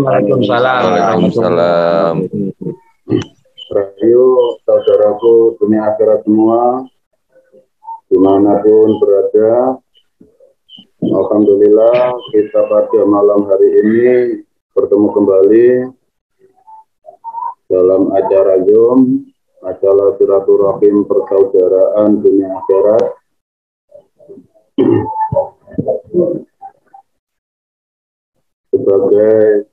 Waalaikumsalam warahmatullahi Waalaikumsalam. wabarakatuh. Rahayu saudaraku dunia akhirat semua, dimanapun berada. Alhamdulillah kita pada malam hari ini bertemu kembali dalam acara Zoom, acara silaturahim persaudaraan dunia akhirat. Sebagai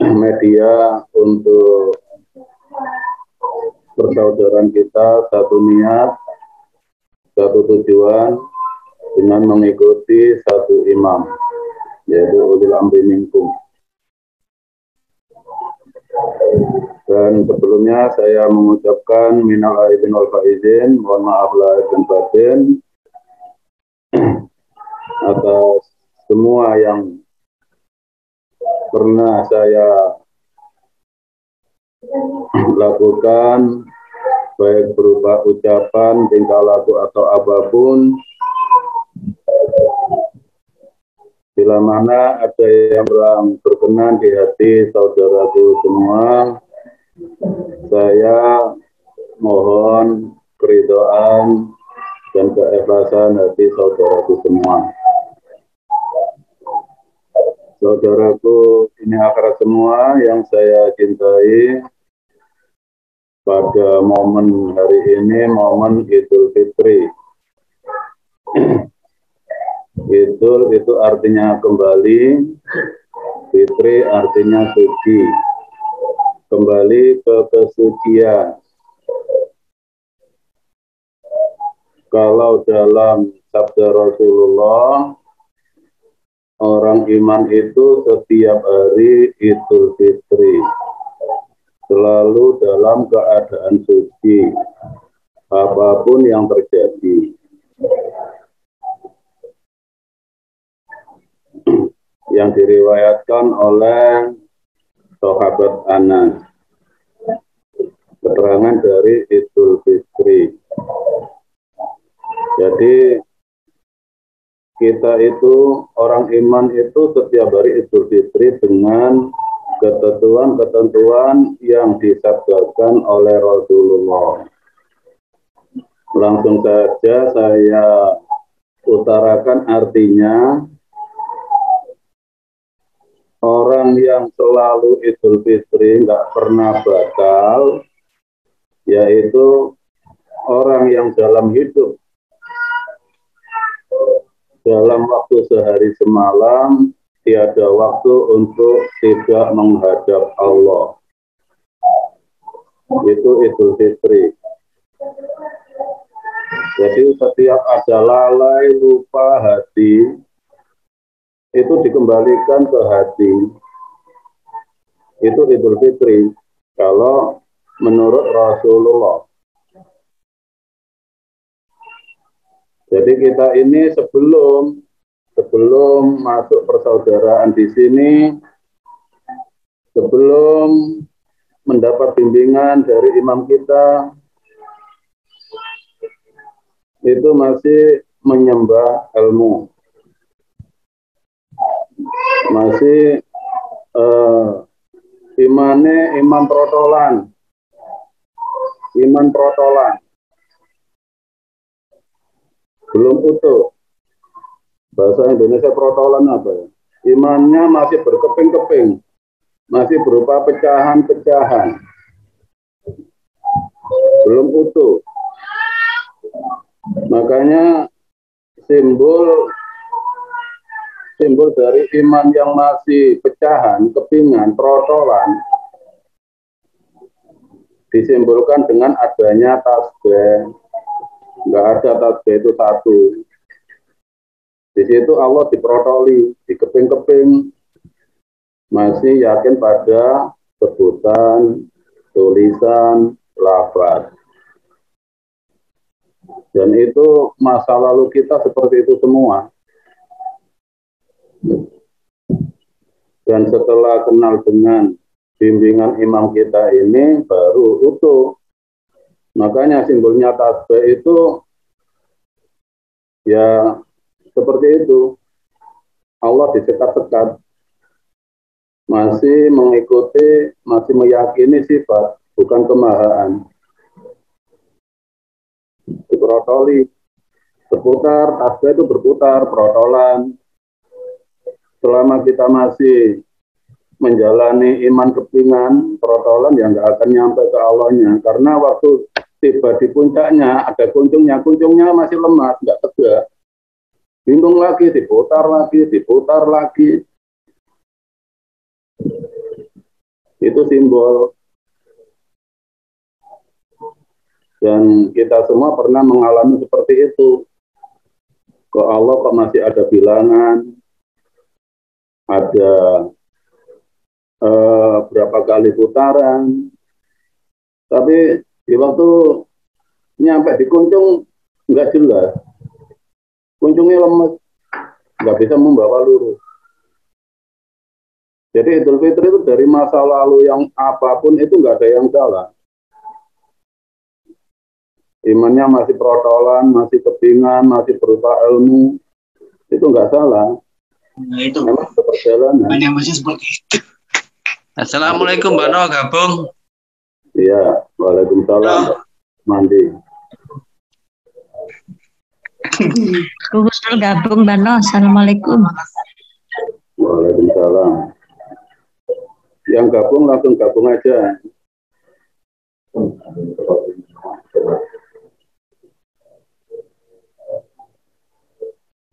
media untuk persaudaraan kita satu niat, satu tujuan dengan mengikuti satu imam, yaitu ulil amri minkum. Dan sebelumnya saya mengucapkan minal aidin wal faizin, mohon maaf lahir dan batin atas semua yang pernah saya lakukan, baik berupa ucapan, tingkah laku atau apapun, bila mana ada yang berkenan di hati saudaraku semua, saya mohon keridhaan dan keikhlasan hati saudaraku semua. Saudaraku ini akhirat semua yang saya cintai, pada momen hari ini, momen Idul Fitri. Idul itu artinya kembali, Fitri artinya suci, kembali ke kesucian. Kalau dalam sabda Rasulullah, orang iman itu setiap hari Idul Fitri selalu dalam keadaan suci, apapun yang terjadi. Yang diriwayatkan oleh sahabat Anas, keterangan dari Idul Fitri. Jadi kita itu, orang iman itu setiap hari Idul Fitri dengan ketentuan-ketentuan yang disabdakan oleh Rasulullah. Langsung saja saya utarakan artinya. Orang yang selalu Idul Fitri nggak pernah batal, yaitu orang yang dalam hidup, dalam waktu sehari semalam, tiada waktu untuk tidak menghadap Allah. Itu Idul Fitri. Jadi setiap ada lalai, lupa hati, itu dikembalikan ke hati. Itu Idul Fitri. Kalau menurut Rasulullah. Jadi kita ini sebelum masuk persaudaraan di sini, sebelum mendapat bimbingan dari imam kita, itu masih menyembah ilmu, masih iman protolan, belum utuh. Bahasa Indonesia protolan apa ya? Imannya masih berkeping-keping, masih berupa pecahan-pecahan, belum utuh. Makanya simbol dari iman yang masih pecahan, kepingan, protolan, disimbolkan dengan adanya tasbih. Nggak ada tasbih itu satu. Di situ Allah diprotoli, dikeping-keping, masih yakin pada sebutan, tulisan, lafaz. Dan itu masa lalu kita seperti itu semua. Dan setelah kenal dengan bimbingan imam kita ini, baru utuh. Makanya simbolnya tasbih itu ya seperti itu. Allah disekat-sekat. masih mengikuti, masih meyakini sifat, bukan kemahaan. Diprotoli, berputar, tasbih itu berputar, protolan. Selama kita masih menjalani iman kepingan, protolan yang nggak akan nyampe ke Allahnya. Karena waktu tiba di puncaknya, ada kuncungnya masih lemas, nggak tegak. Bingung lagi, diputar lagi. Itu simbol. Dan kita semua pernah mengalami seperti itu. Ke Allah kok masih ada bilangan, ada berapa kali putaran. Tapi di waktu nyampe di kuncung nggak jelas. Kuncungnya lemes, nggak bisa membawa lurus. Jadi Idul Fitri itu dari masa lalu yang apapun itu nggak ada yang salah. Imannya masih protolan, masih kepingan, masih berupa ilmu, itu nggak salah. Nah, itu. Memang perjalanan. Banyak masih seperti itu. Assalamualaikum Mbak No, gabung. Iya, waalaikumsalam. Mandi. Gugus gabung Mbak No, assalamualaikum. Waalaikumsalam. Yang gabung langsung gabung aja.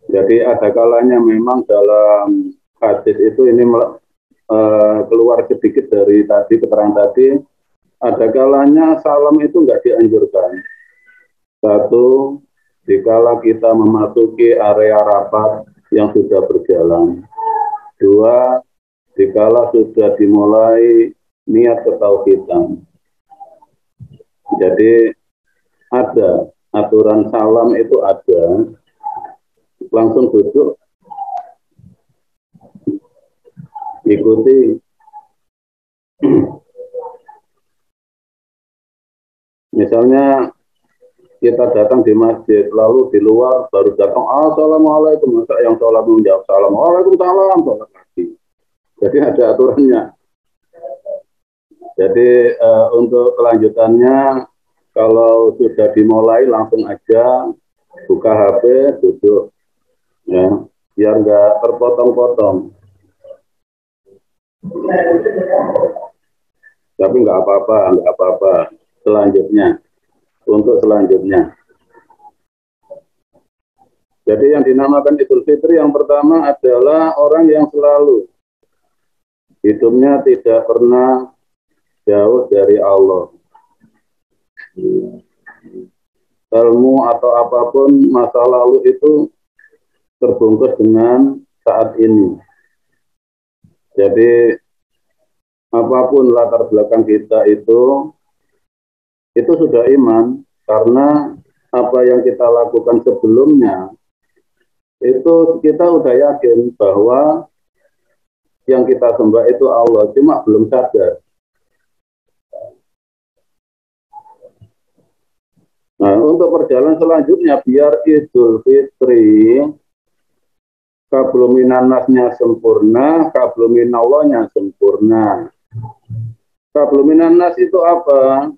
Jadi ada kalanya memang dalam hadis itu ini keluar sedikit dari tadi keterangan tadi. Ada kalanya salam itu nggak dianjurkan. Satu, dikala kita memasuki area rapat yang sudah berjalan. Dua, dikala sudah dimulai niat ketauhidan. Jadi ada aturan salam itu ada. Langsung duduk, ikuti. Misalnya kita datang di masjid, lalu di luar baru datang assalamualaikum, masa yang sholat menjawab salam, waalaikumsalam, sholat lagi. Jadi ada aturannya. Jadi untuk kelanjutannya, kalau sudah dimulai langsung aja buka HP, duduk. Ya, biar nggak terpotong-potong. Tapi nggak apa-apa. Untuk selanjutnya. Jadi yang dinamakan Idul Fitri yang pertama adalah orang yang selalu hidupnya tidak pernah jauh dari Allah. Ilmu atau apapun masa lalu itu terbungkus dengan saat ini. Jadi apapun latar belakang kita itu sudah iman, karena apa yang kita lakukan sebelumnya itu kita udah yakin bahwa yang kita sembah itu Allah, cuma belum sadar. Nah, untuk perjalanan selanjutnya biar Idul Fitri kabluminanasnya sempurna, kabluminallahnya sempurna. Kabluminanas itu apa?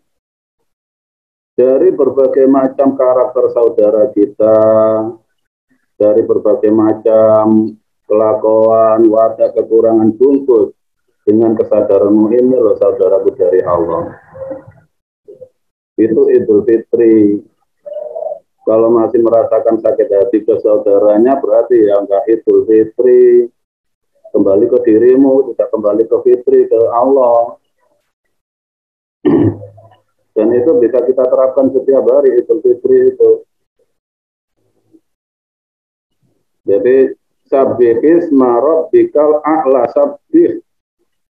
Dari berbagai macam karakter saudara kita, dari berbagai macam kelakuan, watak, kekurangan bungkus dengan kesadaranmu ini loh saudaraku dari Allah. Itu Idul Fitri. Kalau masih merasakan sakit hati ke saudaranya, berarti ya enggak Idul Fitri. Kembali ke dirimu, tidak kembali ke Fitri, ke Allah. Dan itu bisa kita terapkan setiap hari, Idul Fitri itu. Jadi, sabbih isma rabbikal a'la, sabbih,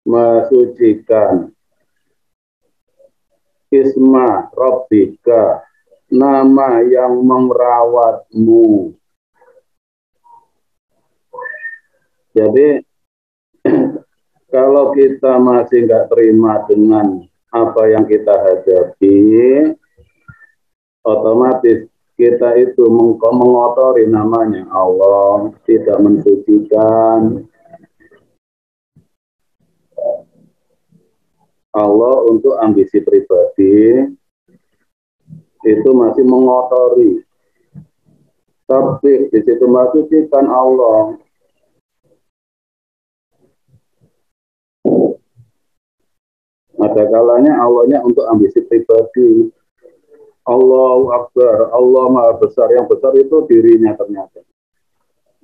mensucikan. Isma rabbika, nama yang merawatmu. Jadi kalau kita masih nggak terima dengan apa yang kita hadapi, otomatis kita itu mengotori namanya Allah, tidak mensucikan. Allah untuk ambisi pribadi itu masih mengotori. Tapi di situ mensucikan Allah. Ada kalanya Allahnya untuk ambisi pribadi. Allahu Akbar, Allah Maha Besar. Yang besar itu dirinya ternyata.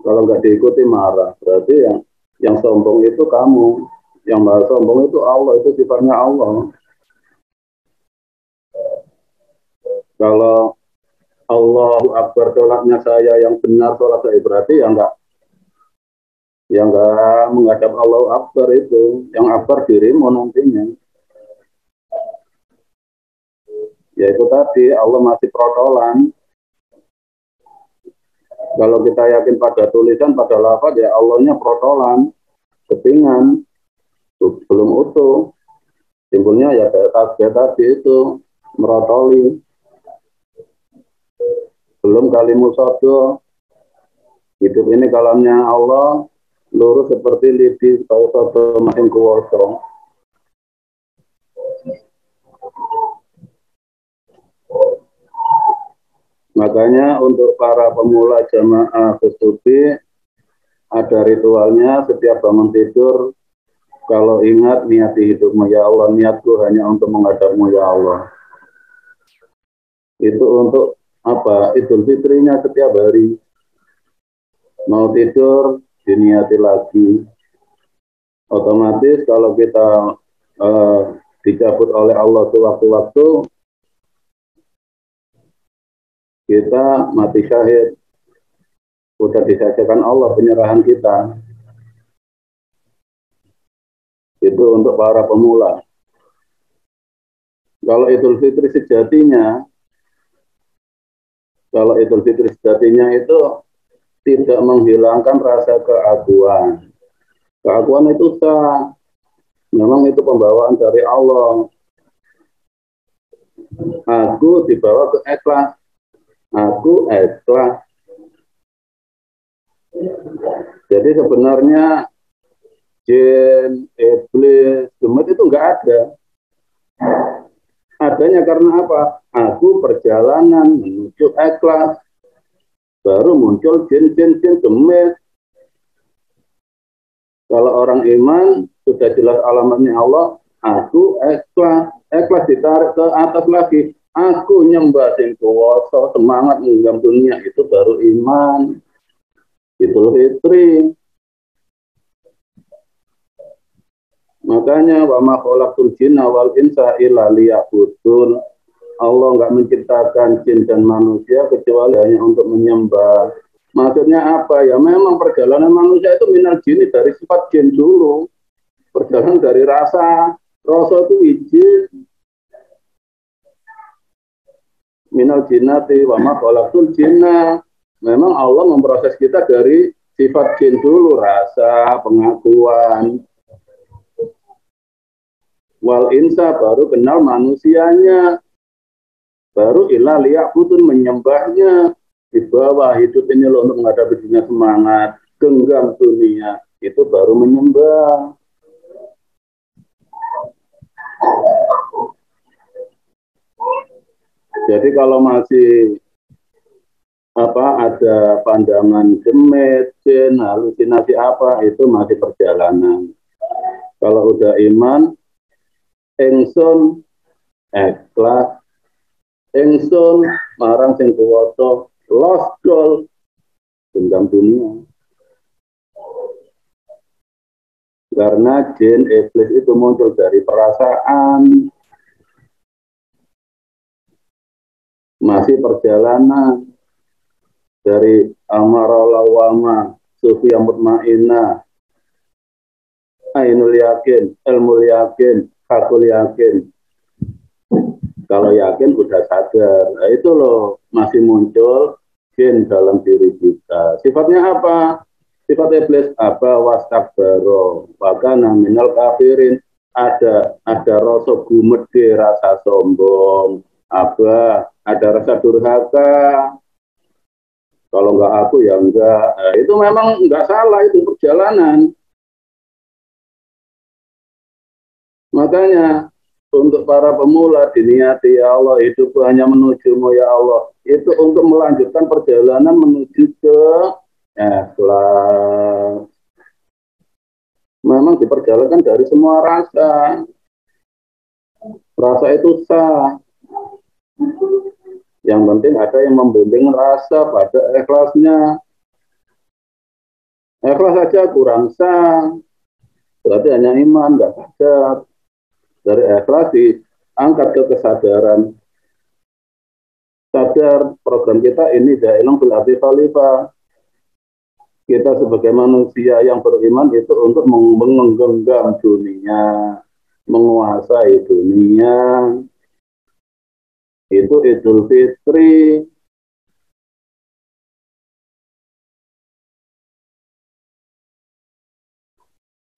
Kalau nggak diikuti marah. Berarti yang sombong itu kamu. Yang maha sombong itu Allah, itu sifatnya Allah. Kalau Allahu Akbar sholatnya saya yang benar, sholat saya berarti yang enggak menghadap Allahu Akbar itu, yang Akbar dirimu nantinya. Yaitu tadi Allah masih protolan. Kalau kita yakin pada tulisan, pada lafaz ya Allahnya protolan, kepingan, belum utuh. Simpulnya ya kayak tasbih tadi itu merotoli. Belum kalimu sodo. Hidup ini kalamnya Allah lurus seperti lidi kalau sodo makin kuwoso. Makanya untuk para pemula jamaah bersufi ada ritualnya setiap bangun tidur. Kalau ingat niati hidupmu ya Allah, niatku hanya untuk menghadapmu ya Allah. Itu untuk apa? Idul Fitrinya setiap hari. Mau tidur, diniati lagi. Otomatis kalau kita dicabut oleh Allah sewaktu-waktu, kita mati syahid. Sudah disaksikan Allah penyerahan kita. Itu untuk para pemula. Kalau Idul Fitri sejatinya itu tidak menghilangkan rasa keaguan. Keaguan itu sah. Memang itu pembawaan dari Allah. Aku dibawa ke ikhlas. Aku ikhlas. Jadi sebenarnya jin, iblis, demit itu enggak ada. Adanya karena apa? Aku perjalanan menuju ikhlas. Baru muncul jin demit. Kalau orang iman sudah jelas alamatnya Allah, aku ikhlas. Ikhlas ditarik ke atas lagi. Aku nyembah sing kuwasa, semangat menggam dunia, itu baru iman. Idul Fitri. Makanya wa ma khalaqtul jinna wal insa illa liya'budun. Allah enggak menciptakan jin dan manusia kecuali hanya untuk menyembah. Maksudnya apa? Ya memang perjalanan manusia itu minal jini, dari sifat jin dulu. Perjalanan dari rasa itu izin. Minal jinnati wa ma khalaqtul jinna. Memang Allah memproses kita dari sifat jin dulu, rasa, pengakuan. Wal insa baru kenal manusianya, baru ilah liya'budun menyembahnya. Di bawah hidup ini loh untuk menghadapi dunia semangat, genggam dunia, itu baru menyembah. Jadi kalau masih ada pandangan demit, jin, halusinasi apa, itu masih perjalanan. Kalau udah iman, ingsun ikhlas, ingsun marang sing kuwasa, lost goal, genggam dunia. Karena jin, iblis itu muncul dari perasaan, masih perjalanan dari amarah lawama, sufiyah mutmainah, ainul yakin, ilmu yakin, hakul yakin. Kalau yakin udah sadar, nah itu loh masih muncul jin dalam diri kita. Sifatnya apa? Sifat iblis apa? Wastakbaro, bahkan minal kafirin. Ada rasa gumede, rasa sombong, ada rasa durhaka. Kalau enggak aku ya enggak. Nah, itu memang enggak salah, itu perjalanan. Makanya untuk para pemula diniati ya Allah, hidupku hanya menuju-Mu ya Allah. Itu untuk melanjutkan perjalanan menuju ke ikhlas. Memang diperjalankan dari semua rasa. Rasa itu sah. Yang penting ada yang membimbing rasa pada ikhlasnya. Ikhlas saja kurang sah. Berarti hanya iman, nggak sadar. Dari ikhlas diangkat ke kesadaran. Sadar program kita ini Da'ilang bil Ardi Khalifah. Kita sebagai manusia yang beriman itu untuk menggenggam dunia, menguasai dunia. Itu Idul Fitri.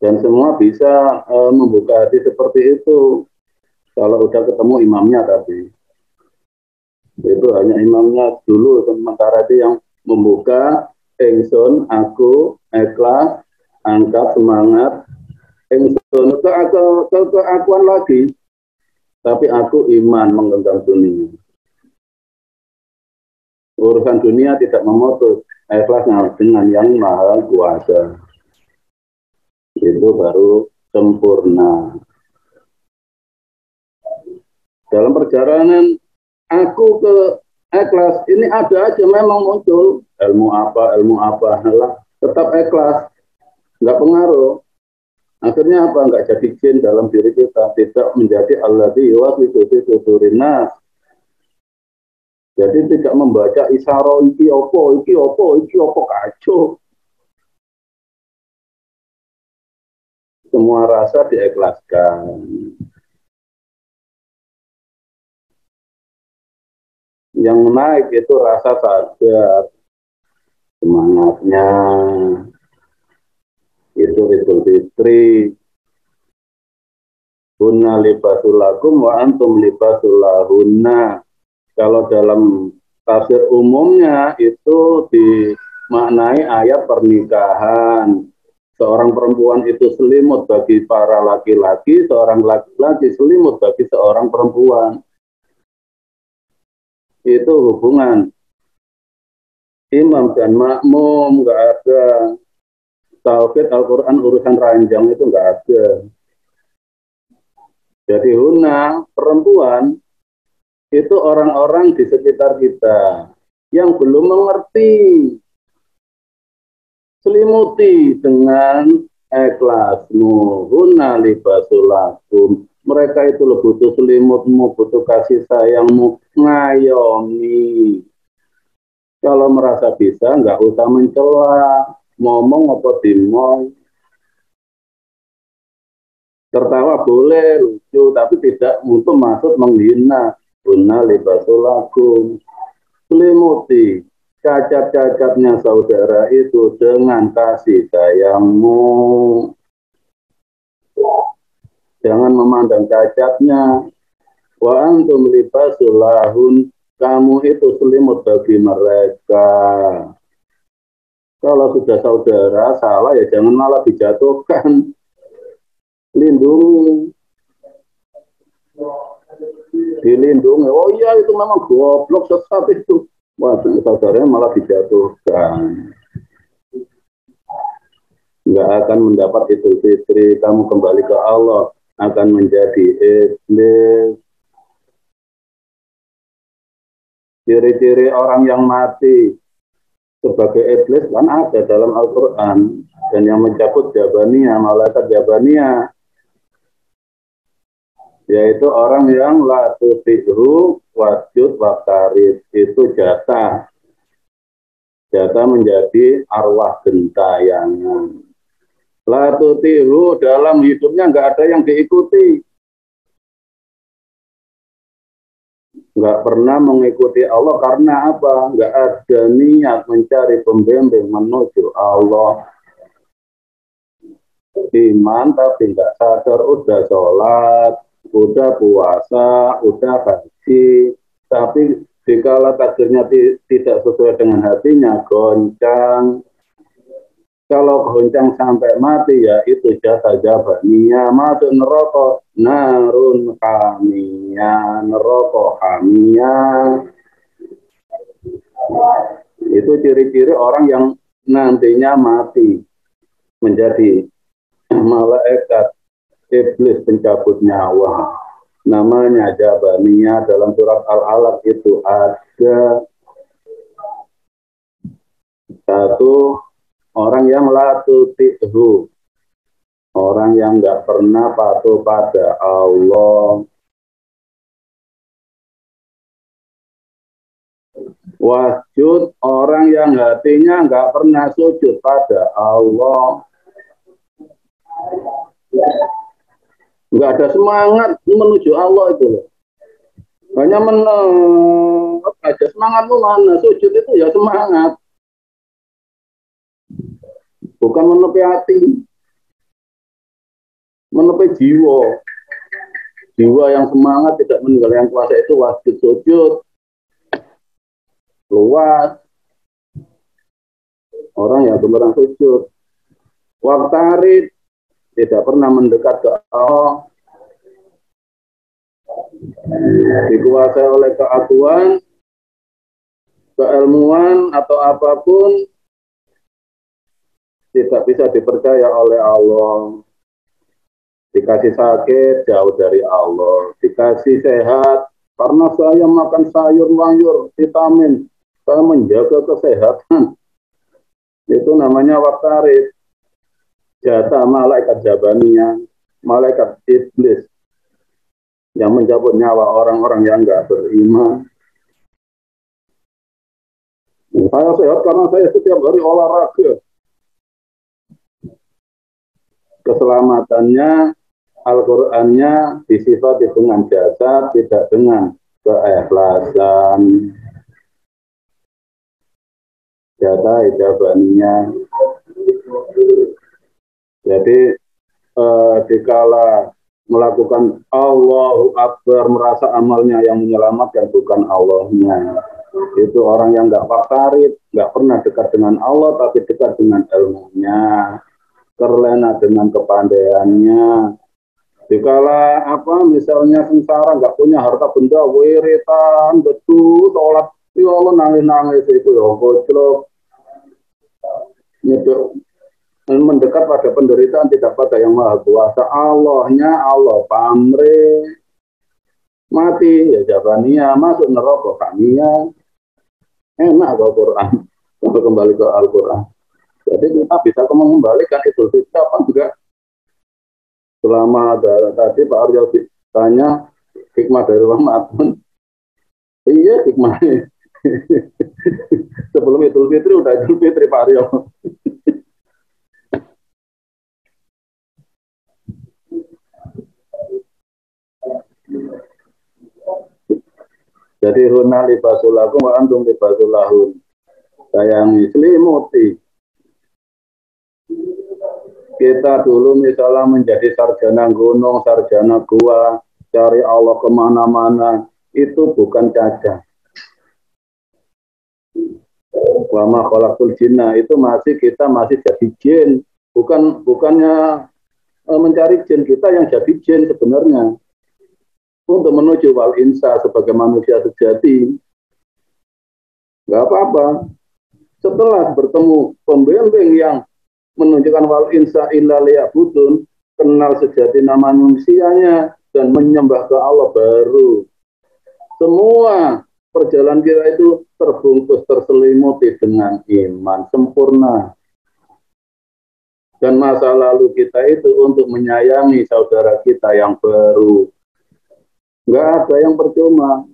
Dan semua bisa membuka hati seperti itu. Kalau udah ketemu imamnya tadi. Itu hanya imamnya dulu, sementara itu yang membuka, ingsun, aku, ikhlas, angkat semangat, ingsun, keakuan lagi. Tapi aku iman menggenggam dunia. Urusan dunia tidak memutus, ikhlasnya dengan yang maha kuasa. Itu baru sempurna. Dalam perjalanan aku ke ikhlas, ini ada aja memang muncul ilmu apa lah, tetap ikhlas, nggak pengaruh. Akhirnya apa? Nggak jadi jin dalam diri kita, tidak menjadi alladzi yuwaswisu fi sudurin nas. Jadi tidak membaca isyara iki opo kacau. Semua rasa diikhlaskan. Yang naik itu rasa sadar, semangatnya. Itu Idul Fitri. Hunna libasul lakum wa antum libasul lahunna. Kalau dalam tafsir umumnya itu dimaknai ayat pernikahan. Seorang perempuan itu selimut bagi para laki-laki, seorang laki-laki selimut bagi seorang perempuan. Itu hubungan imam dan makmum, nggak ada. Tauhid Al-Quran urusan ranjang itu nggak ada. Jadi huna, perempuan, itu orang-orang di sekitar kita yang belum mengerti. Selimuti dengan ikhlasmu. Huna libasul lakum. Mereka itu butuh selimutmu, butuh kasih sayangmu, ngayomi. Kalau merasa bisa, nggak usah mencela, ngomong apa dimong. Tertawa boleh, lucu, tapi tidak untuk maksud menghina. Huna libasul lakum. Selimuti cacat-cacatnya saudara itu dengan kasih sayangmu. Jangan memandang cacatnya. Wa antum libasul lahun. Kamu itu selimut bagi mereka. Kalau sudah saudara salah ya jangan malah dijatuhkan. Lindungi. Dilindungi. Oh iya itu memang goblok sesat itu. Wah, saudaranya malah dijatuhkan. Nggak akan mendapat Idul Fitri. Kamu kembali ke Allah akan menjadi iblis. Ciri-ciri orang yang mati sebagai iblis kan ada dalam Al-Quran. Dan yang mencabut Jabaniyah, malaikat Jabaniyah, yaitu orang yang la tuti'hu wajud waqtarib. Itu jatah menjadi arwah gentayangan. La tuti'hu dalam hidupnya nggak ada yang diikuti, nggak pernah mengikuti Allah. Karena apa? Nggak ada niat mencari pembimbing menuju Allah. Iman tapi nggak sadar, udah sholat, udah puasa, udah haji, tapi dikala takdirnya tidak sesuai dengan hatinya, goncang. Kalau goncang sampai mati ya itu jasa jabaniyah, masuk neraka, narun hamiyah, neraka hamiyah. Itu ciri-ciri orang yang nantinya mati menjadi malaikat iblis pencabut nyawa. Namanya jabaniyah. Dalam surat Al-Alaq itu ada satu orang yang latutihu, orang yang nggak pernah patuh pada Allah. Wasjud, orang yang hatinya nggak pernah sujud pada Allah. Nggak ada semangat menuju Allah itu loh. Hanya aja semangat mana, sujud itu ya semangat. Bukan menepi hati, menepi jiwa. Jiwa yang semangat tidak meninggal yang kuasa itu wasjud sujud. Luas. Orang yang beneran sujud. Waktarid, tidak pernah mendekat ke Allah. Dikuasai oleh keakuan, keilmuan atau apapun, tidak bisa dipercaya oleh Allah. Dikasih sakit, jauh dari Allah. Dikasih sehat, karena saya makan sayur-mayur, vitamin, saya menjaga kesehatan. Itu namanya waktarid. Jatah malaikat jabaniyah, malaikat iblis yang mencabut nyawa orang-orang yang enggak beriman. Saya sehat karena saya setiap hari olahraga. Keselamatannya, Al-Qur'annya disifati dengan jasa, tidak dengan keikhlasan. Jatah jabaniyah. Jadi dikala melakukan Allahu Akbar, merasa amalnya yang menyelamatkan bukan Allahnya. Itu orang yang nggak waktarid, nggak pernah dekat dengan Allah, tapi dekat dengan ilmunya, terlena dengan kepandaiannya. Dikala misalnya sengsara, nggak punya harta benda, wiritan, betul, sholat, ya Allah nangis-nangis itu ya, koclok. Mendekat pada penderitaan, tidak pada yang maha kuasa. Allahnya Allah pamre, mati ya jabaniyah, masuk neraka hamiyah. Enak Al-Quran. Kalau kembali ke Al-Quran, jadi kita bisa mengembalikan Idul Fitri apa enggak? Selama tadi Pak Aryo tanya hikmah dari Ramadan, iya hikmahnya. Sebelum Idul Fitri udah Idul Fitri Pak Aryo. Jadi huna libasulakum wa antum libasulahun. Sayangi, selimuti. Kita dulu misalnya menjadi sarjana gunung, sarjana gua, cari Allah kemana-mana, itu bukan cacat. Wa ma khalaqul jinna, itu kita masih jadi jin, bukannya mencari jin, kita yang jadi jin sebenarnya. Untuk menuju wal insa sebagai manusia sejati. Nggak apa-apa. Setelah bertemu pembimbing yang menunjukkan wal insa illa liya'budun, kenal sejati nama manusianya dan menyembah ke Allah, baru semua perjalanan kita itu terbungkus, terselimuti dengan iman sempurna. Dan masa lalu kita itu untuk menyayangi saudara kita yang baru. Nggak ada yang percuma.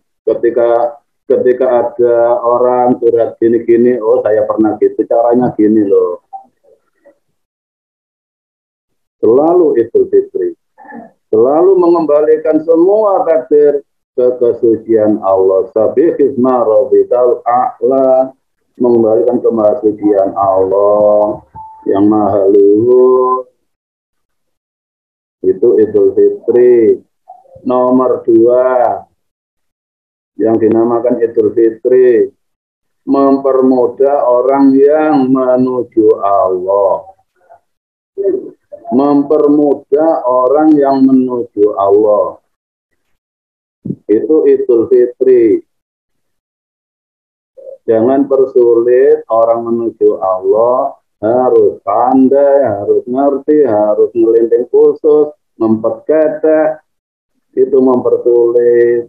Ketika ada orang curhat gini-gini, oh saya pernah gitu, caranya gini loh. Selalu Idul Fitri. Selalu mengembalikan semua takdir ke kesucian Allah. Sabihizma Rabbikal A'la. Mengembalikan ke kesucian Allah yang maha luhur. Itu Idul Fitri. Nomor 2 yang dinamakan Idul Fitri, mempermudah orang yang menuju Allah. Mempermudah orang yang menuju Allah. Itu Idul Fitri. Jangan persulit orang menuju Allah, harus pandai, harus ngerti, harus ngelinting khusus, memperketek, itu mempersulit.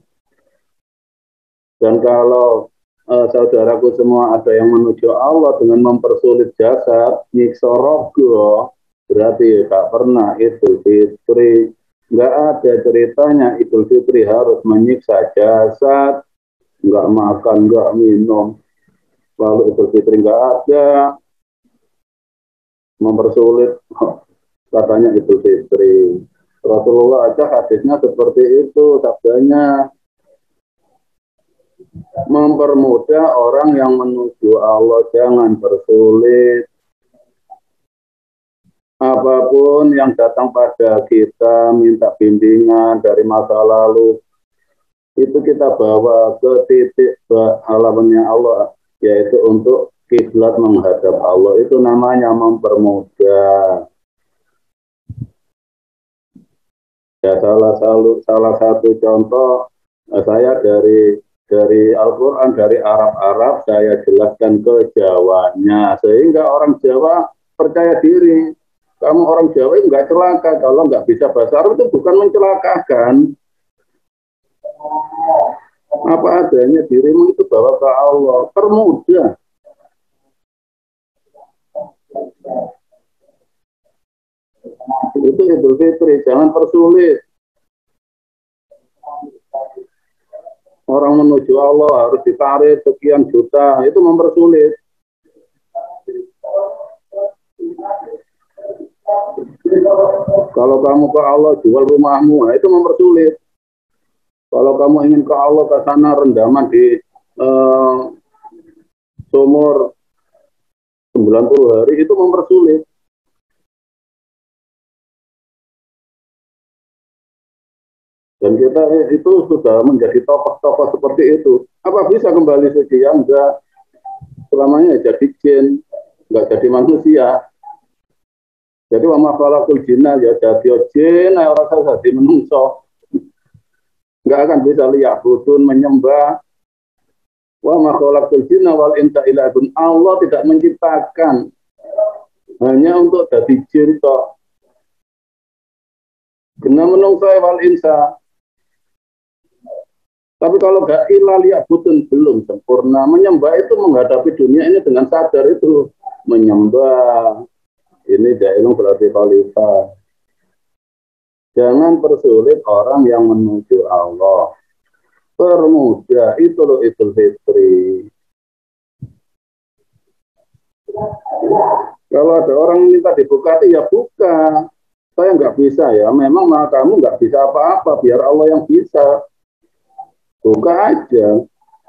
Dan kalau saudaraku semua ada yang menuju Allah dengan mempersulit jasad, nyiksa rogo, berarti tak pernah Idul Fitri. Nggak ada ceritanya Idul Fitri harus menyiksa jasad, nggak makan, nggak minum. Lalu Idul Fitri nggak ada, mempersulit katanya Idul Fitri. Rasulullah aja hadisnya seperti itu, sabdanya mempermudah orang yang menuju Allah, jangan persulit. Apapun yang datang pada kita, minta bimbingan dari masa lalu, itu kita bawa ke titik halamannya Allah, yaitu untuk kiblat menghadap Allah. Itu namanya mempermudah. Ya, salah satu contoh saya dari Al-Quran, dari Arab-Arab, saya jelaskan ke Jawanya, sehingga orang Jawa percaya diri. Kamu orang Jawa nggak celaka, kalau nggak bisa bahasa Arab itu bukan mencelakakan. Apa adanya dirimu itu bawa ke Allah, permudah. Itu Idul Fitri, jangan persulit. Orang menuju Allah harus ditarik sekian juta, itu mempersulit. Kalau kamu ke Allah jual rumahmu, itu mempersulit. Kalau kamu ingin ke Allah ke sana rendaman di sumur 90 hari, itu mempersulit. Dan kita itu sudah menjadi tokoh-tokoh seperti itu. Apa bisa kembali suci? Ya enggak. Selamanya jadi jin, enggak jadi manusia. Jadi wa ma khalaqul jinna ya jadi jin, rasa jadi menungso. Enggak akan bisa liya'budun, menyembah. Wa ma khalaqul jinna wal insa illa liya'budun. Allah tidak menciptakan hanya untuk jadi jin tok. Kena menungso wal insa. Tapi kalau nggak ilah liya'budun, belum sempurna. Menyembah itu menghadapi dunia ini dengan sadar, itu menyembah. Ini jahilun berarti khalifah. Jangan persulit orang yang menuju Allah. Permudah, itu loh Idul Fitri. Kalau ada orang minta dibukati, ya buka. Saya nggak bisa ya, memang kamu nggak bisa apa-apa, biar Allah yang bisa. Buka aja,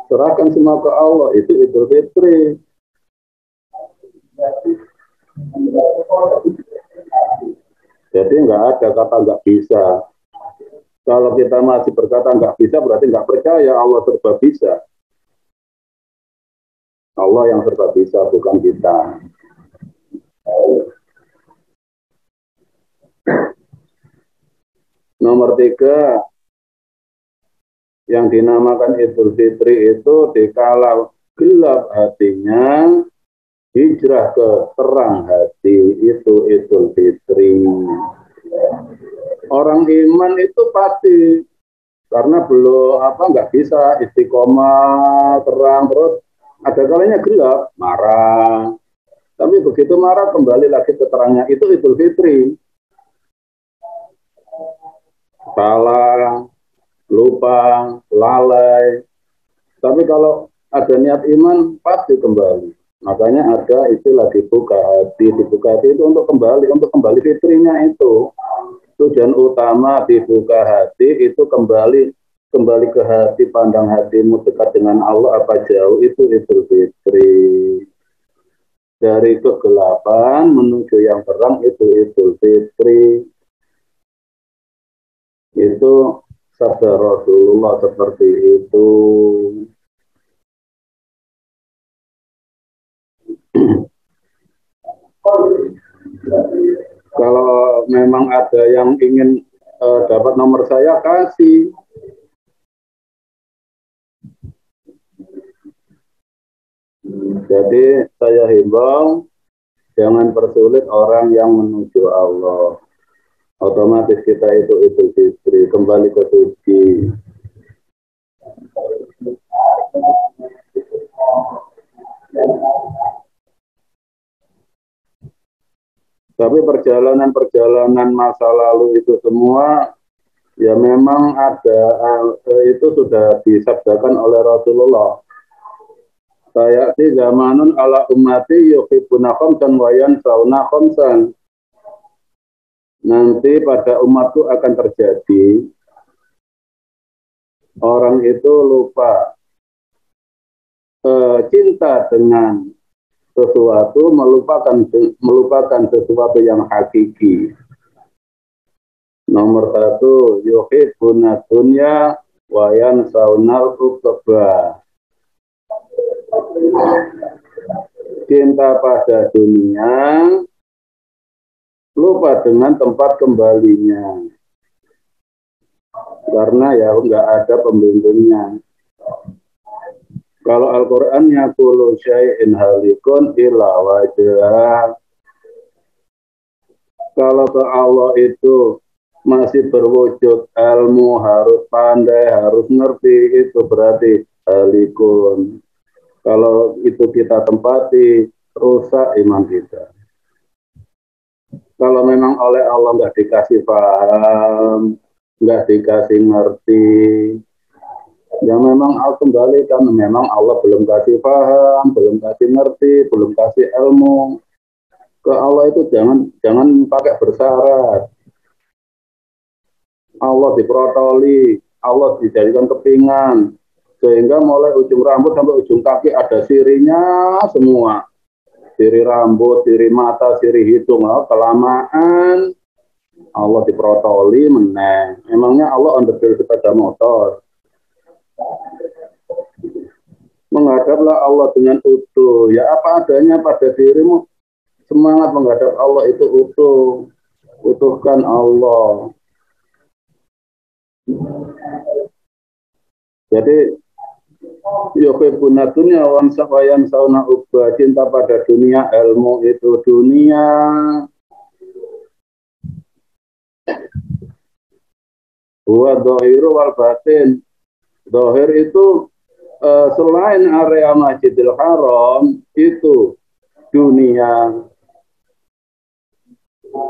serahkan semua ke Allah, itu Idul Fitri. Jadi nggak ada kata nggak bisa. Kalau kita masih berkata nggak bisa, berarti nggak percaya Allah serba bisa. Allah yang serba bisa, bukan kita. Nomor 3, yang dinamakan Idul Fitri itu dikala gelap hatinya, hijrah ke terang hati, itu Idul Fitri. Orang iman itu pasti, karena belum nggak bisa istiqomah terang, terus ada kalanya gelap, marah. Tapi begitu marah kembali lagi ke terangnya, itu Idul Fitri. Salah, lupa, lalai. Tapi kalau ada niat iman, pasti kembali. Makanya ada istilah dibuka hati. Dibuka hati itu untuk kembali fitrinya itu. Tujuan utama dibuka hati itu kembali ke hati, pandang hatimu dekat dengan Allah apa jauh, itu Idul Fitri. Dari kegelapan menuju yang terang, itu Idul Fitri. Itu sabda Rasulullah seperti itu. Kalau memang ada yang ingin dapat nomor saya, kasih. Jadi saya himbau, jangan persulit orang yang menuju Allah. Otomatis kita itu fitri, kembali ke suci. Tapi perjalanan-perjalanan masa lalu itu semua, ya memang ada, itu sudah disabdakan oleh Rasulullah. Sayati zamanun ala ummati yuhibbuna khamsan wa yansawna khamsan. Nanti pada umatku akan terjadi orang itu lupa cinta dengan sesuatu, melupakan sesuatu yang hakiki. Nomor 1, yuhibbuna dunya wa yansawnal uqba. Cinta pada dunia, lupa dengan tempat kembalinya. Karena ya enggak ada pembimbingnya. Kalau Al-Qur'annya kullu syai'in halikun illa wajhah. Kalau ke Allah itu masih berwujud ilmu, harus pandai, harus ngerti, itu berarti halikun. Kalau itu kita tempati, rusak iman kita. Kalau memang oleh Allah nggak dikasih paham, nggak dikasih ngerti, ya memang kembali kan memang Allah belum kasih paham, belum kasih ngerti, belum kasih ilmu. Ke Allah itu jangan pakai bersyarat. Allah diprotoli, Allah dijadikan kepingan, sehingga mulai ujung rambut sampai ujung kaki ada sirinya semua. Siri rambut, siri mata, siri hidung, kelamaan Allah diprotoli meneng. Emangnya Allah onderdil sepeda motor? Menghadaplah Allah dengan utuh. Ya apa adanya pada dirimu. Semangat menghadap Allah itu utuh. Utuhkan Allah. Jadi yuhibbuna dunya wa yansawna uqba. Cinta pada dunia, ilmu itu dunia. Wa dhahiru wal batin. Dhahir itu selain area Masjidil Haram itu dunia,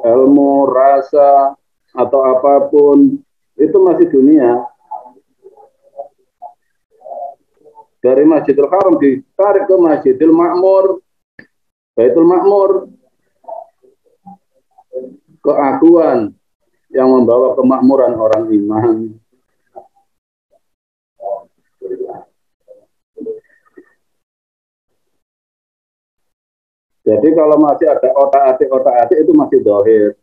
ilmu, rasa atau apapun itu masih dunia. Dari Masjidil Haram ditarik ke Masjidil Ma'mur, Baitul Ma'mur, keaguan yang membawa kemakmuran orang iman. Jadi kalau masih ada otak-atik itu masih dohir.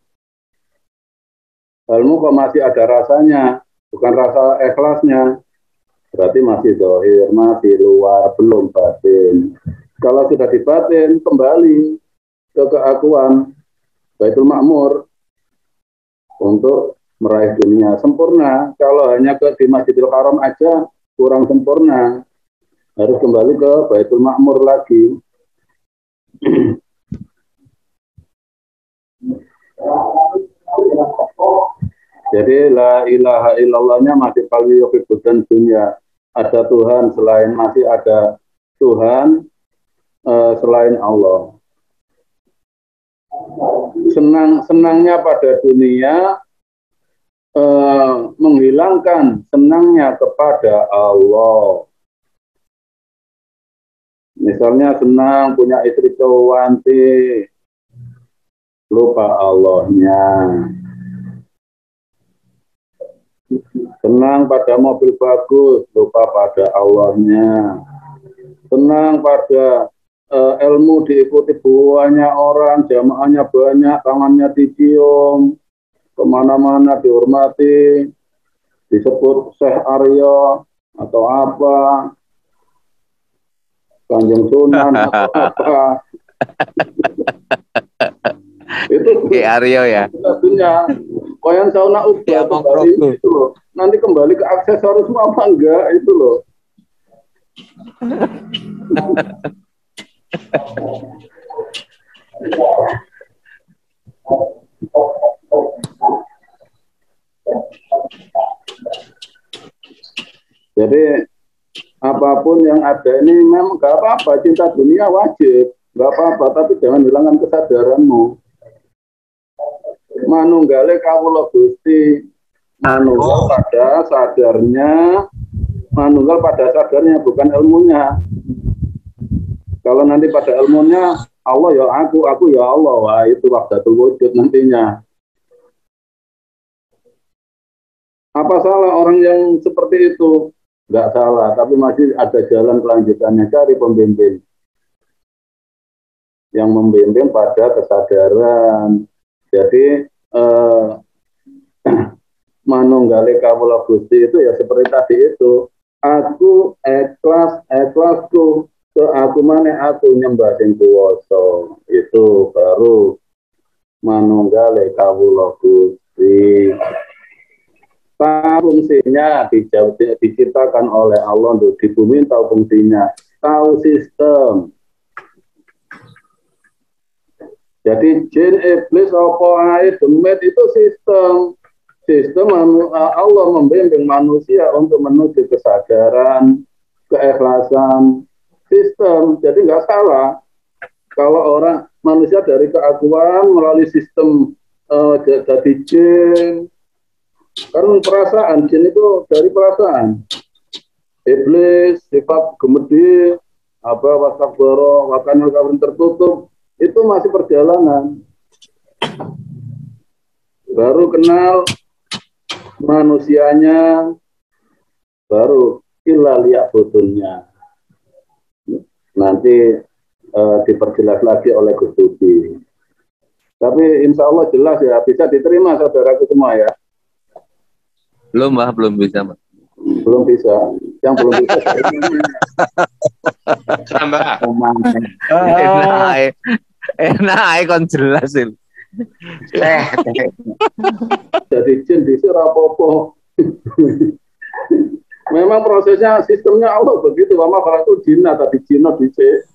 Ilmu kok masih ada rasanya, bukan rasa ikhlasnya, berarti masih dohir, masih luar, belum batin. Kalau sudah di batin, kembali ke keakuan Baitul Ma'mur untuk meraih dunia sempurna. Kalau hanya di Masjidil Haram aja kurang sempurna, harus kembali ke Baitul Ma'mur lagi. Jadi la ilaha illallahnya masih paling yuhibbudan dunya. Ada Tuhan selain, masih ada Tuhan selain Allah. Senangnya pada dunia menghilangkan senangnya kepada Allah. Misalnya senang punya istri cantik, lupa Allahnya. Senang pada mobil bagus, lupa pada Allahnya. Senang pada ilmu diikuti banyak orang, jamaahnya banyak, tangannya dicium, kemana-mana dihormati, disebut Syekh Aryo atau apa, Kanjeng Sunan atau apa. Itu Kayak Aryo ya. lagunya. Wayan sauna ubah kembali itu loh. Nanti kembali ke aksesorisme apa enggak itu loh. Jadi apapun yang ada ini memang gak apa-apa, cinta dunia wajib, gak apa-apa, tapi jangan hilangkan kesadaranmu. Manunggale kawula Gusti, manunggal pada sadarnya, manunggal pada sadarnya bukan ilmunya. Kalau nanti pada ilmunya Allah ya aku ya Allah, wah itu wahdatul wujud nantinya. Apa salah orang yang seperti itu? Nggak salah, tapi masih ada jalan kelanjutannya, cari pembimbing yang membimbing pada kesadaran. Jadi manunggale kawula Gusti itu ya seperti tadi itu, aku ikhlasku ke aku mana aku nyembah sing kuwasa, itu baru manunggale kawula Gusti. Fungsinya diciptakan oleh Allah untuk di bumi, tahu fungsinya, tahu sistem. Jadi jin, iblis, apa air, demit itu sistem. Sistem Allah membimbing manusia untuk menuju kesadaran, keikhlasan, sistem. Jadi nggak salah kalau orang manusia dari keakuan melalui sistem jadi jin. Kan perasaan, jin itu dari perasaan. Iblis, sifat gemedi, wasakboro, wakanil kabrin tertutup, itu masih perjalanan. Baru kenal manusianya, baru ilaliyah butuhnya. Nanti diperjelas lagi oleh Gus Dubi. Tapi insya Allah jelas ya, bisa diterima saudaraku semua ya. Belum, Mbah, belum bisa, Mbah. Belum bisa. Yang belum bisa Mbak. Enak kon jelas ini. jadi jin di rapopo. Memang prosesnya sistemnya Allah begitu. Mama kalau jina tadi jino dice,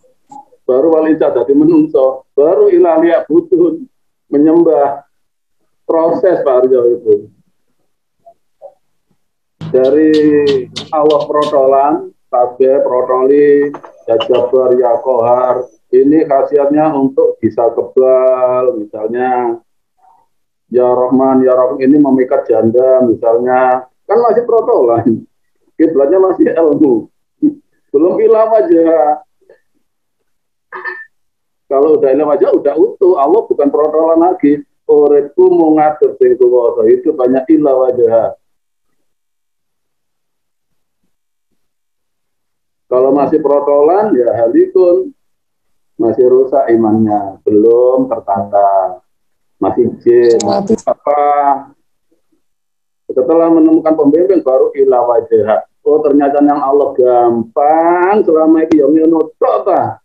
baru walinca tadi menungso, baru ilahiyah butun menyembah, proses Pak Arjo itu. Dari Allah protolan, tasbih, protoli, jajabar, ya kohar, ini khasiatnya untuk bisa kebal, misalnya ya Rahman, ya Rahim ini memikat janda, misalnya, kan masih protolan, kiblatnya masih ilmu, belum ilam aja. Kalau udah ilam aja, udah utuh, Allah bukan protolan lagi, uripku mau ngatur sing kuwasa, itu banyak ilam aja. Kalau masih protolan, ya halikun, masih rusak imannya, belum tertata, masih jin, apa? Setelah menemukan pembimbing, baru ilah wajah. Oh ternyata yang Allah gampang, selama ini yang nyono ternyata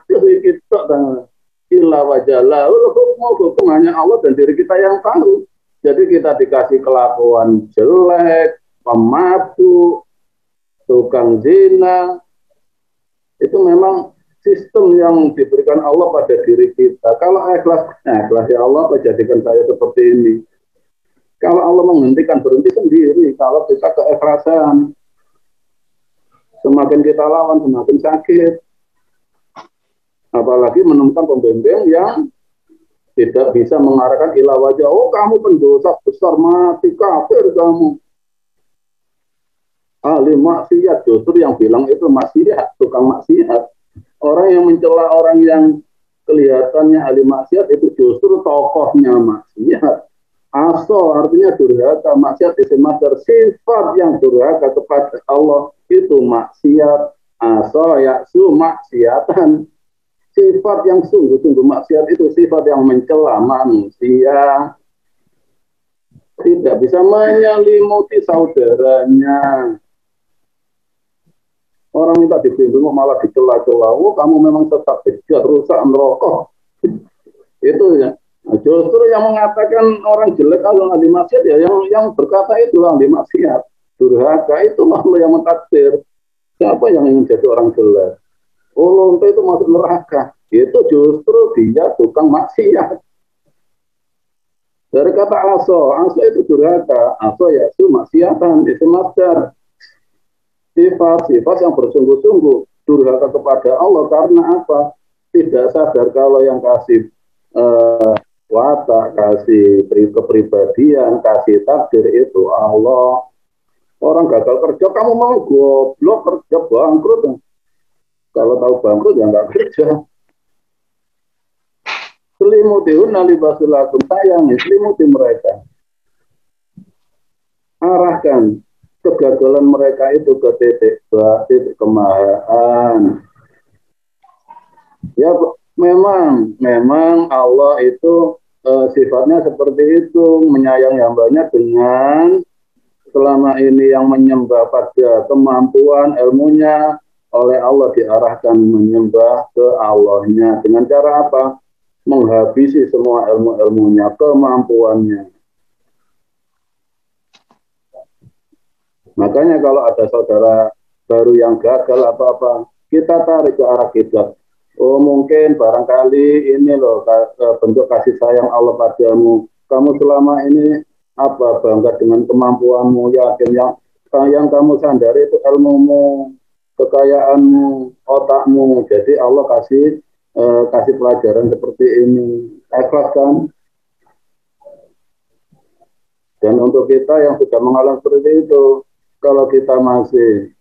aku kita ilah wajah lah, hukum hanya Allah dan diri kita yang tahu. Jadi kita dikasih kelakuan jelek, pemabuk, tukang zina, itu memang sistem yang diberikan Allah pada diri kita. Kalau ikhlas ya Allah, jadikan saya seperti ini. Kalau Allah menghentikan, berhenti sendiri. Kalau kita keikhlasan, semakin kita lawan, semakin sakit. Apalagi menemukan pembimbing yang tidak bisa mengarahkan ilah wajah. Oh kamu pendosa besar, mati kafir kamu. Ahli maksiat, justru yang bilang itu maksiat, tukang maksiat. Orang yang mencela orang yang kelihatannya ahli maksiat itu justru tokohnya maksiat. Aso artinya durhaka, maksiat isim masdar, sifat yang durhaka kepada Allah itu maksiat. Aso yaksu maksiatan. Sifat yang sungguh-sungguh maksiat itu sifat yang mencela manusia, tidak bisa menyelimuti saudaranya. Orang minta dibimbing malah dicela-cela. Oh, kamu memang tetap bejat, rusak, merokok. Itu ya. Nah, justru yang mengatakan orang jelek kalau ahli maksiat ya yang berkata itu ahli maksiat. Durhaka itu Allah yang mentakdir. Siapa yang ingin jadi orang jelek? Oh, lonte itu masuk neraka. Itu justru dia tukang maksiat. Dari kata aso itu durhaka. Aso ya itu maksiatan, itu masdar. Sifat yang bersungguh-sungguh durhaka kepada Allah karena apa? Tidak sadar kalau yang kasih watak, kasih kepribadian, kasih takdir itu Allah. Orang gagal kerja, kamu mau goblok kerja bangkrut. Kalau tahu bangkrut ya nggak kerja. Selimutihun nalibasulakum, sayangi selimuti mereka. Arahkan kegagalan mereka itu ke titik kemahaan. Ya memang Allah itu sifatnya seperti itu, menyayangi hambanya dengan selama ini yang menyembah pada kemampuan ilmunya oleh Allah diarahkan menyembah ke Allahnya dengan cara apa? Menghabisi semua ilmu-ilmunya, kemampuannya. Makanya kalau ada saudara baru yang gagal apa-apa, kita tarik ke arah kiblat. Oh mungkin barangkali ini loh bentuk kasih sayang Allah padamu. Kamu selama ini apa bangga dengan kemampuanmu, yakin yang kamu sandari itu ilmumu, kekayaanmu, otakmu. Jadi Allah kasih pelajaran seperti ini. Ikhlas kan? Dan untuk kita yang sudah mengalami seperti itu, kalau kita masih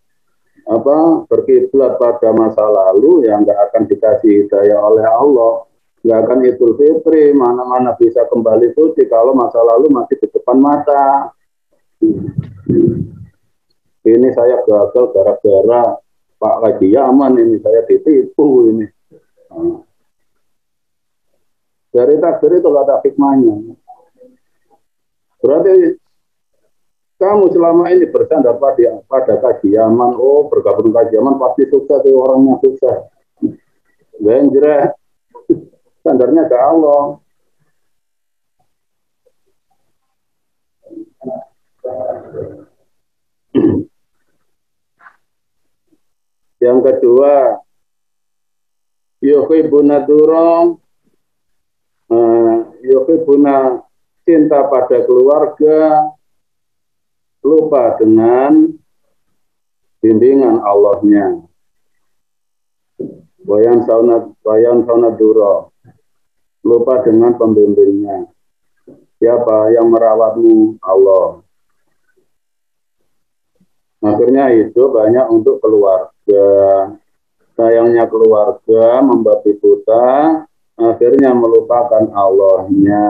berkiblat pada masa lalu, ya nggak akan dikasih hidayah oleh Allah, nggak akan Idul Fitri, mana-mana bisa kembali suci kalau masa lalu masih di depan mata. Ini saya gagal gara-gara Pak Haji Yaman, ini saya ditipu ini. Dari takdir itu ada hikmahnya. Berarti kamu selama ini bersandar pada kajian, oh bergabung kajian pasti sukses, orangnya sukses. Benjret, standarnya ke Allah. Yang kedua, yuhibbuna durong, yuhibbuna cinta pada keluarga, lupa dengan bimbingan Allahnya. Bayan sauna duro, lupa dengan pembimbingnya. Siapa yang merawatmu? Allah. Akhirnya itu banyak untuk keluarga. Sayangnya keluarga membabi buta, akhirnya melupakan Allahnya.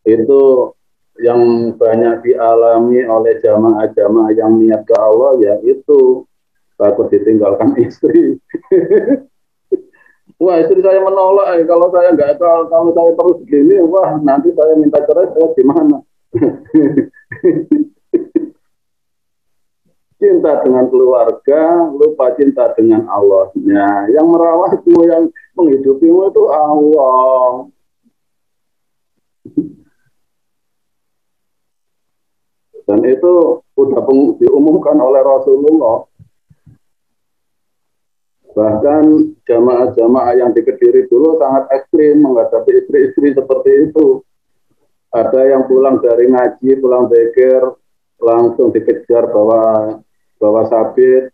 Itu yang banyak dialami oleh jamaah-jamaah yang niat ke Allah, yaitu takut ditinggalkan istri. Wah, istri saya menolak, kalau saya nggak tahu, kalau saya terus begini, wah nanti saya minta cerai, saya gimana? Cinta dengan keluarga, lupa cinta dengan Allahnya. Yang merawatmu, yang menghidupimu itu Allah. Dan itu sudah diumumkan oleh Rasulullah. Bahkan jamaah-jamaah yang di Kediri dulu sangat ekstrim menghadapi istri-istri seperti itu. Ada yang pulang dari ngaji, pulang zikir, langsung dikejar bawa sabit,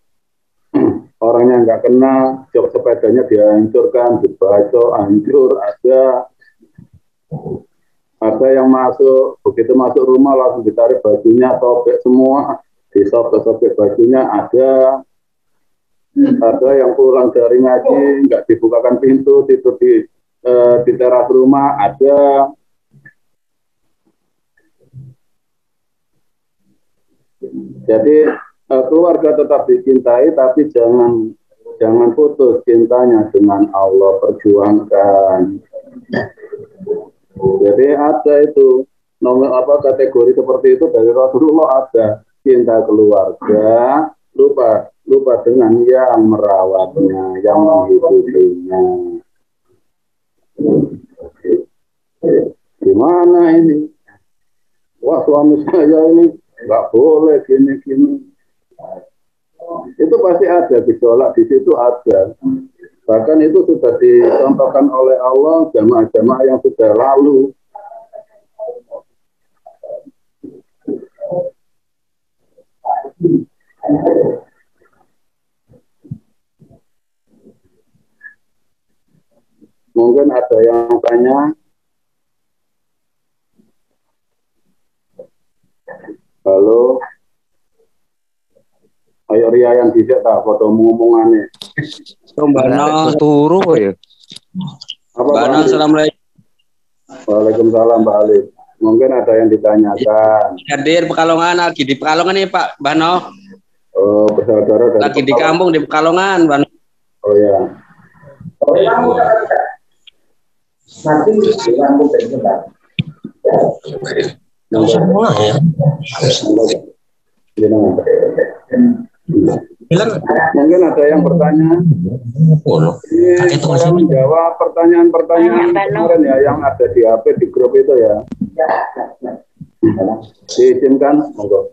orangnya nggak kena, jok sepedanya dihancurkan, dibacok, hancur. Ada yang masuk, begitu masuk rumah langsung ditarik bajunya, sobek semua, disobek-sobek bajunya. Ada yang pulang dari ngaji, nggak dibukakan pintu, tidur di teras rumah. Ada. Jadi keluarga tetap dicintai, tapi jangan putus cintanya dengan Allah, perjuangkan. Jadi ada itu kategori seperti itu dari Rasulullah, ada cinta keluarga, lupa dengan yang merawatnya, yang menghidupinya. Gimana ini? Wah, suami saya ini nggak boleh gini. Itu pasti ada gejolak di situ, ada. Bahkan itu sudah dicontohkan oleh Allah jamaah-jamaah yang sudah lalu. Mungkin ada yang tanya. Halo. Ayo Ria yang dicek tak foto ngomongannya. Bano. Turu ya. Bano, assalamualaikum. Waalaikumsalam Pak Ali. Mungkin ada yang ditanyakan. Hadir Pekalongan, lagi di Pekalongan nih Pak Bano. Oh, bersaudara dari Lagi di kampung di Pekalongan, Bano. Oh ya. Nanti di kampung semua ya. Mungkin ada yang bertanya. Ini saya menjawab pertanyaan-pertanyaan kemarin ya yang ada di HP di grup itu ya. Diizinkan, monggo.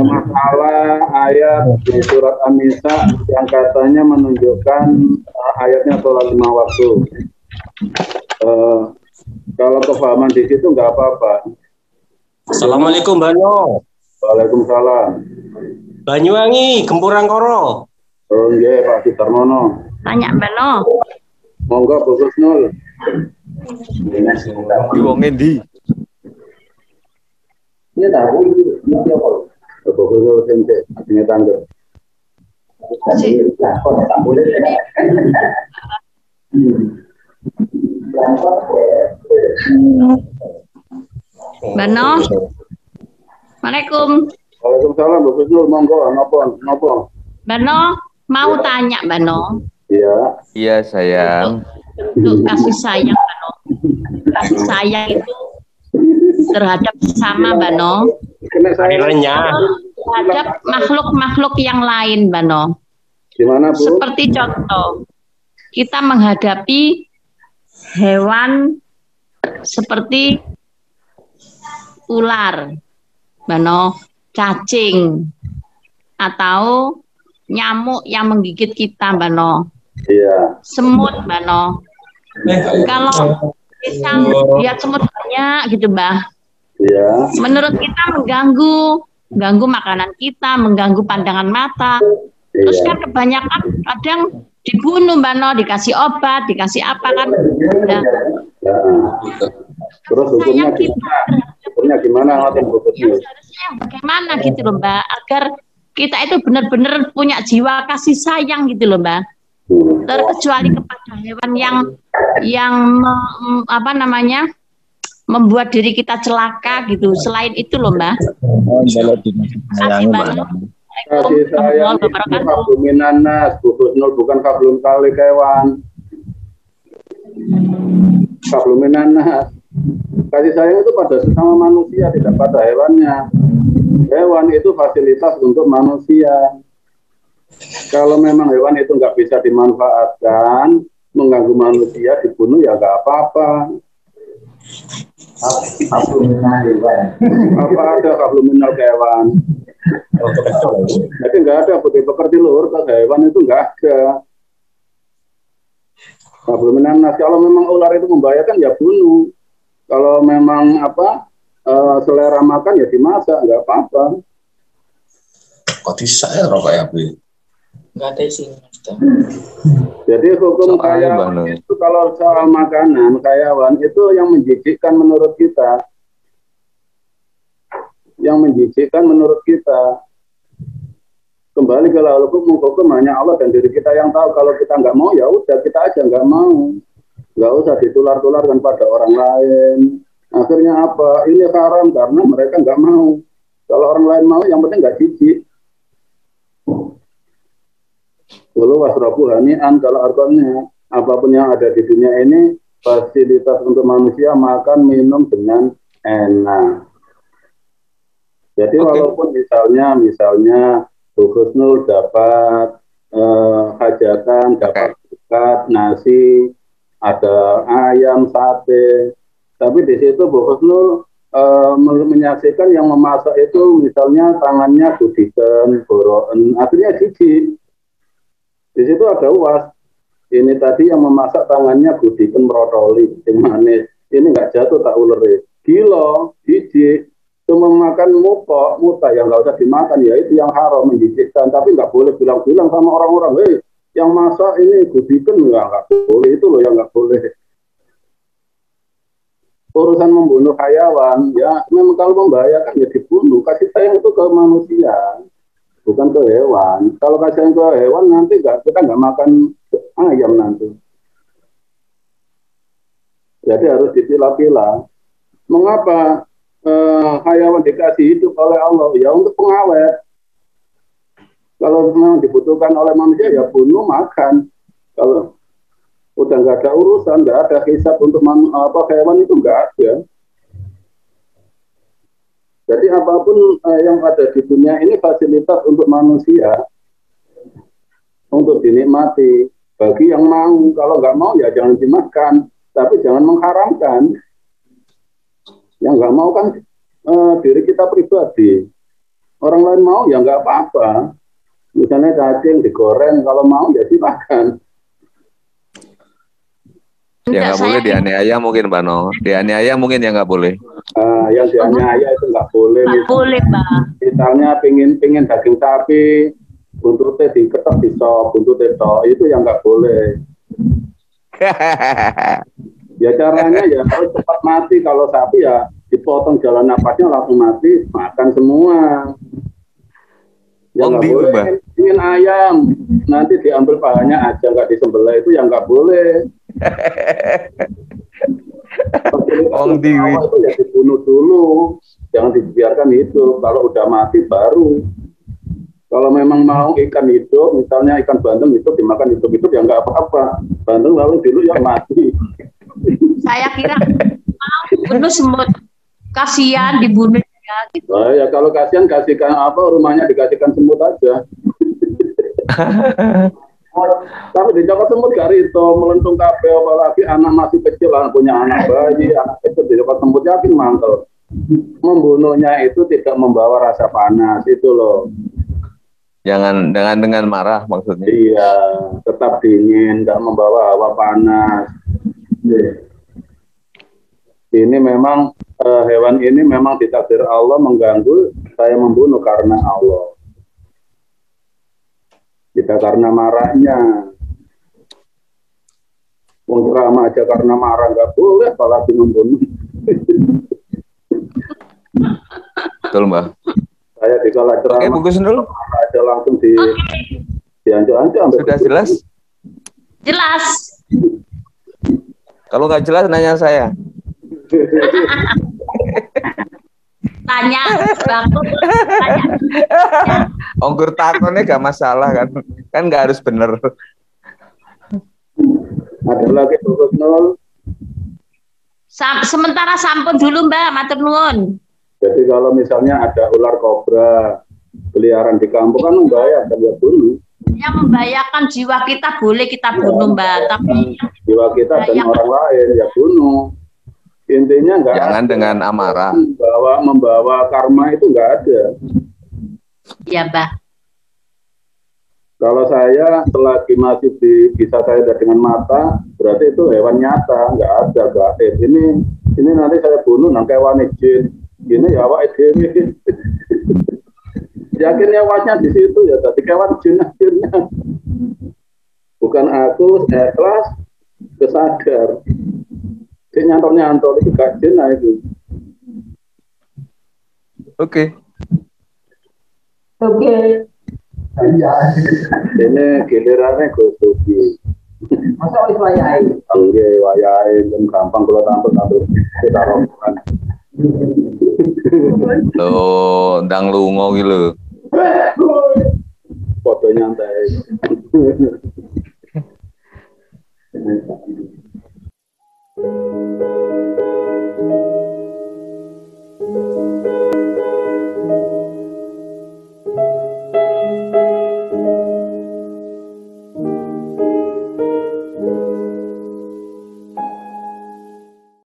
Masalah ayat di surat An-Nisa yang katanya menunjukkan ayatnya sholat 5 waktu. Kalau kefahaman di situ nggak apa-apa. Assalamualaikum Bano. Waalaikumsalam. Banyuwangi, Gempuran Koro. Oh iya Pak Sutarmono. Tanya Bano. Monggo Bu Husnul. Di wong endi? Iya tahu ini apa? Bu Husnul sente ini tangga. Bano. Waalaikum. Waalaikumsalam Bu Husnul, monggo nopo. Bano, mau tanya Bano. Iya. Iya sayang. Untuk kasih sayang Bano. Kasih sayang itu terhadap sesama Bano. Terhadap makhluk-makhluk yang lain Bano. Gimana Bu? Seperti contoh, kita menghadapi hewan seperti ular, Bano, cacing, atau nyamuk yang menggigit kita, Bano. Iya. Semut, Bano. Kalau kita lihat semut banyak gitu, Mbah. Iya. Menurut kita mengganggu makanan kita, mengganggu pandangan mata. Terus kan kebanyakan kadang dibunuh, Bano, dikasih obat, dikasih apa kan? Nah. Ya. Terus hukumnya gimana? Harusnya bagaimana gitu loh, Mbak, agar kita itu benar-benar punya jiwa kasih sayang gitu loh, Mbak. Terkecuali kepada hewan yang membuat diri kita celaka gitu. Selain itu loh, Mbak. Kasih sayang itu kabluminan nas, Bu Husnul, bukan kablum kali kewan. Kabluminan nas. Kasih sayang itu pada sesama manusia, tidak pada hewannya. Hewan itu fasilitas untuk manusia. Kalau memang hewan itu nggak bisa dimanfaatkan, mengganggu manusia, dibunuh ya nggak apa-apa. Apa ada kabluminal hewan? Jadi nggak ada putih pekerti luhur ke hewan itu nggak ada. Kabluminal nas, kalau memang ular itu membahayakan ya bunuh. Kalau memang selera makan ya dimasak, nggak apa-apa. Kok bisa ya rokok ya Bu? Nggak ada sih. Jadi hukum hayawan itu kalau soal makanan hayawan itu yang menjijikkan menurut kita. Yang menjijikkan menurut kita. Kembali ke hukum hanya Allah dan diri kita yang tahu. Kalau kita nggak mau ya udah kita aja nggak mau. Nggak usah ditular-tularkan pada orang lain. Akhirnya apa? Ini haram karena mereka nggak mau. Kalau orang lain mau, yang penting nggak jijik. Walau wasrobu hani'an, kalau artinya apapun yang ada di dunia ini fasilitas untuk manusia makan minum dengan enak. Jadi walaupun misalnya Bu Husnul dapat hajatan, dapat berkat, nasi, ada ayam, sate, tapi di situ Bu Husnul menyaksikan yang memasak itu misalnya tangannya gudikan, boroen, akhirnya jijik. Di situ ada uas. Ini tadi yang memasak tangannya gudikan merotoli, manis. Ini nggak jatuh tak uleri. Gila, jijik. Cuma makan muta yang nggak usah dimakan, ya itu yang haram, menjijikkan. Tapi nggak boleh bilang-bilang sama orang-orang, hei, yang masak ini gudikan, nggak boleh, itu loh yang nggak boleh. Urusan membunuh hayawan, ya memang kalau membahayakan ya dibunuh. Kasih sayang itu ke manusia, bukan ke hewan. Kalau kasih sayang ke hewan, nanti kita nggak makan ayam nanti. Jadi harus dipilah-pilah. Mengapa hayawan dikasih hidup oleh Allah? Ya untuk pengawet. Kalau memang dibutuhkan oleh manusia, ya bunuh, makan. Kalau udah nggak ada urusan, nggak ada hisab untuk hewan itu nggak ada. Jadi apapun yang ada di dunia ini fasilitas untuk manusia, untuk dinikmati. Bagi yang mau, kalau nggak mau ya jangan dimakan, tapi jangan mengharamkan. Yang nggak mau kan diri kita pribadi. Orang lain mau ya nggak apa-apa. Misalnya cacing digoreng, kalau mau ya silakan. Yang nggak boleh dianiaya mungkin, Mbak No. Dianiaya mungkin yang nggak boleh. Yang dianiaya itu nggak boleh. Nggak boleh, Mbak. Misalnya pingin daging sapi, buntutnya diketok di sop, buntutnya itu yang nggak boleh. Ya caranya ya harus cepat mati. Kalau sapi ya dipotong jalan napasnya langsung mati, makan semua. Ya nggak boleh. Ingin ayam, nanti diambil pahanya aja, nggak disembelih, itu yang nggak boleh. Itu ya dibunuh dulu, jangan dibiarkan hidup. Kalau udah mati baru. Kalau memang mau ikan hidup, misalnya ikan bandeng itu dimakan hidup-hidup ya nggak apa-apa. Bandeng lalu dulu ya mati. Saya kira mau dibunuh semut, kasihan dibunuh ya gitu. Ya kalau kasihan kasihkan rumahnya dikasihkan semut aja. Tapi dicokot semut gak itu melentung kabeh, apalagi anak masih kecil, punya anak bayi, anak kecil dicokot semut yakin mantel. Membunuhnya itu tidak membawa rasa panas itu loh. Jangan dengan marah maksudnya. Iya, tetap dingin, nggak membawa hawa panas. Ini memang hewan ini memang ditakdir Allah mengganggu, saya membunuh karena Allah. Tidak karena marahnya. Wong ceramah aja karena marah nggak boleh, apalagi membunuh. Betul, Mbak. Saya di kala ceramah. Oke, bagus dulu. Aja langsung diancam-ancam. Sudah jelas? Jelas. Kalau nggak jelas nanya saya. Tanya, baku, tanya. Onggur takonnya gak masalah kan? Kan nggak harus bener. Ada lagi tugas nol. Sementara sampun dulu Mbak, matur nuwun. Jadi kalau misalnya ada ular kobra peliharaan di kampung kan membahayakan, ya bunuh. Yang membahayakan jiwa kita boleh kita bunuh Mbak, tapi jiwa kita dan orang lain ya bunuh. Intinya enggak. Jangan ada. Dengan amarah. Membawa karma itu enggak ada. Iya Mbak. Kalau saya selagi masih bisa saya lihat dengan mata, berarti itu hewan nyata, enggak ada gaib. Ini nanti saya bunuh nang kewan jin. Ini ya awak dhewe. Yakin nyawanya di situ ya, tapi kewan jin akhirnya. Bukan aku ikhlas, kesadar. Si nyantor itu gak jin itu. Oke. Ini gilirannya Gus Duki. Masa wis wayahe? Nggih, wayahe gampang kalau tampil kita rombongan. Loh, ndang lunga iki lho. Foto nyantai.